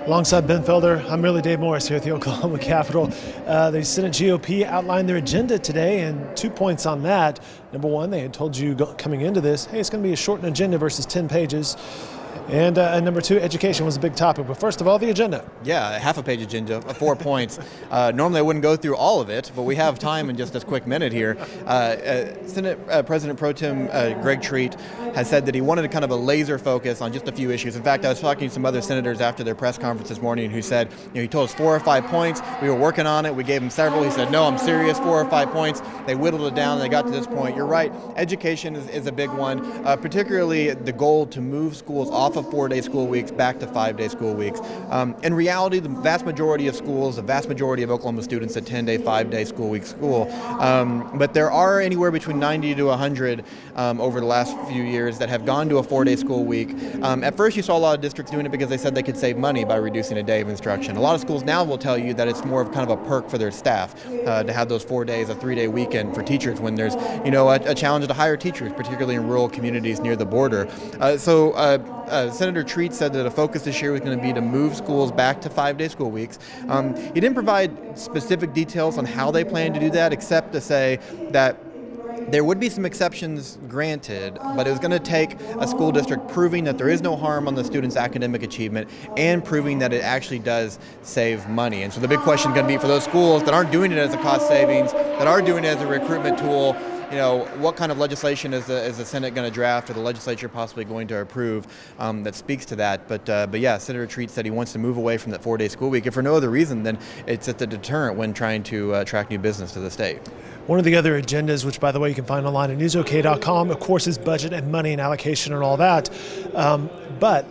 Alongside Ben Felder, I'm really Dave Morris here at the Oklahoma Capitol. The Senate GOP outlined their agenda today, and 2 points on that. Number one, they had told you coming into this, hey, it's going to be a shortened agenda versus 10 pages. And number two, education was a big topic. But first of all, the agenda. Yeah, a half-a-page agenda, 4 points. Normally I wouldn't go through all of it, but we have time in just this quick minute here. Senate President Pro Tem Greg Treat has said that he wanted kind of a laser focus on just a few issues. In fact, I was talking to some other senators after their press conference this morning who said, he told us 4 or 5 points. We were working on it. We gave him several. He said, no, I'm serious, 4 or 5 points. They whittled it down and they got to this point. You're right. Education is a big one, particularly the goal to move schools off of 4-day school weeks back to 5-day school weeks. In reality, the vast majority of schools, the vast majority of Oklahoma students attend a 5-day school week school. But there are anywhere between 90 to 100 over the last few years that have gone to a 4-day school week. At first you saw a lot of districts doing it because they said they could save money by reducing a day of instruction. A lot of schools now will tell you that it's more of kind of a perk for their staff to have those 4 days, a 3-day weekend for teachers when there's a challenge to hire teachers, particularly in rural communities near the border. Senator Treat said that a focus this year was going to be to move schools back to 5-day school weeks. He didn't provide specific details on how they plan to do that, except to say that there would be some exceptions granted, but it was going to take a school district proving that there is no harm on the student's academic achievement and proving that it actually does save money. And so the big question is going to be for those schools that aren't doing it as a cost savings, that are doing it as a recruitment tool, what kind of legislation is the Senate going to draft or the legislature possibly going to approve that speaks to that? But yeah, Senator Treat said he wants to move away from that 4-day school week, and for no other reason than it's at the deterrent when trying to attract new business to the state. One of the other agendas, which by the way you can find online at newsok.com, of course, is budget and money and allocation and all that. But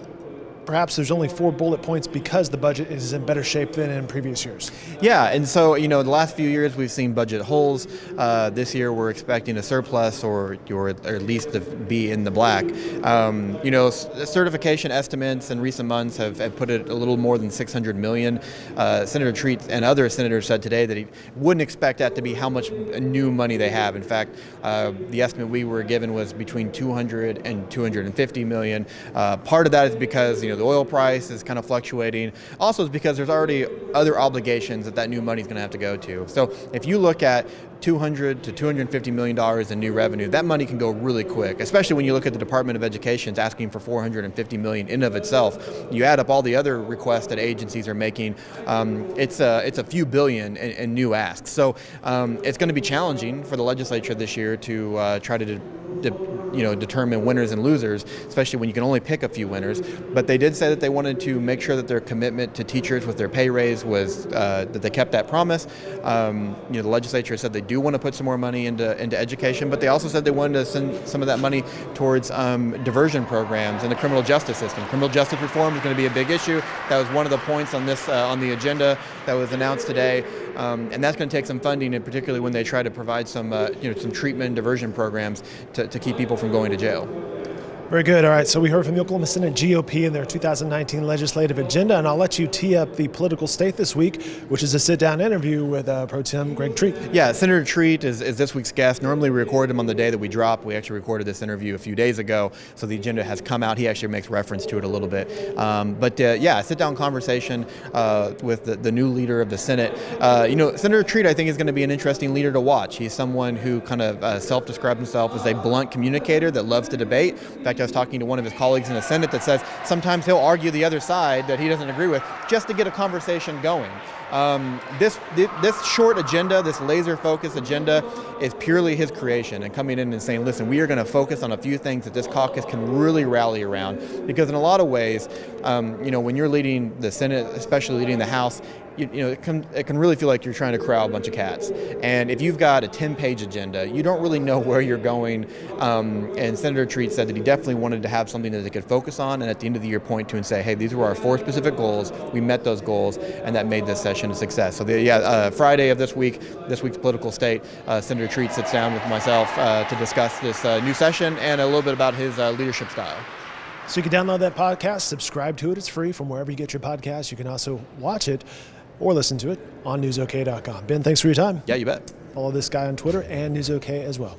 perhaps there's only 4 bullet points because the budget is in better shape than in previous years. Yeah, and so, the last few years we've seen budget holes. This year we're expecting a surplus or at least to be in the black. Certification estimates in recent months have put it a little more than $600 million. Senator Treat and other senators said today that he wouldn't expect that to be how much new money they have. In fact, the estimate we were given was between $200 and $250 million. Part of that is because, the oil price is kind of fluctuating. Also, it's because there's already other obligations that new money is going to have to go to. So if you look at $200 to $250 million in new revenue, that money can go really quick, especially when you look at the Department of Education's asking for $450 million in of itself. You add up all the other requests that agencies are making, it's a few billion in new asks. So it's going to be challenging for the legislature this year to try to determine winners and losers, especially when you can only pick a few winners. But they did say that they wanted to make sure that their commitment to teachers with their pay raise was that they kept that promise. The legislature said they do want to put some more money into education, but they also said they wanted to send some of that money towards diversion programs in the criminal justice system. Criminal justice reform is going to be a big issue. That was one of the points on this on the agenda that was announced today, and that's going to take some funding, and particularly when they try to provide some some treatment and diversion programs to keep people from going to jail. Very good. All right, so we heard from the Oklahoma Senate GOP and their 2019 legislative agenda, and I'll let you tee up the political state this week, which is a sit-down interview with Pro Tem Greg Treat. Yeah, Senator Treat is this week's guest. Normally we record him on the day that we drop. We actually recorded this interview a few days ago, so the agenda has come out. He actually makes reference to it a little bit. Yeah, sit-down conversation with the new leader of the Senate. Senator Treat, I think, is going to be an interesting leader to watch. He's someone who kind of self-described himself as a blunt communicator that loves to debate. In fact, I was talking to one of his colleagues in the Senate that says sometimes he'll argue the other side that he doesn't agree with just to get a conversation going. This short agenda, this laser-focused agenda, is purely his creation, and coming in and saying, listen, we are going to focus on a few things that this caucus can really rally around, because in a lot of ways, when you're leading the Senate, especially leading the House, it can really feel like you're trying to corral a bunch of cats. And if you've got a 10-page agenda, you don't really know where you're going. And Senator Treat said that he definitely wanted to have something that they could focus on, and at the end of the year point to and say, hey, these were our 4 specific goals. We met those goals, and that made this session a success. So Friday of this week's political state, Senator Treat sits down with myself to discuss this new session and a little bit about his leadership style. So you can download that podcast, subscribe to it. It's free from wherever you get your podcasts. You can also watch it or listen to it on newsok.com. Ben, thanks for your time. Yeah, you bet. Follow this guy on Twitter and newsok as well.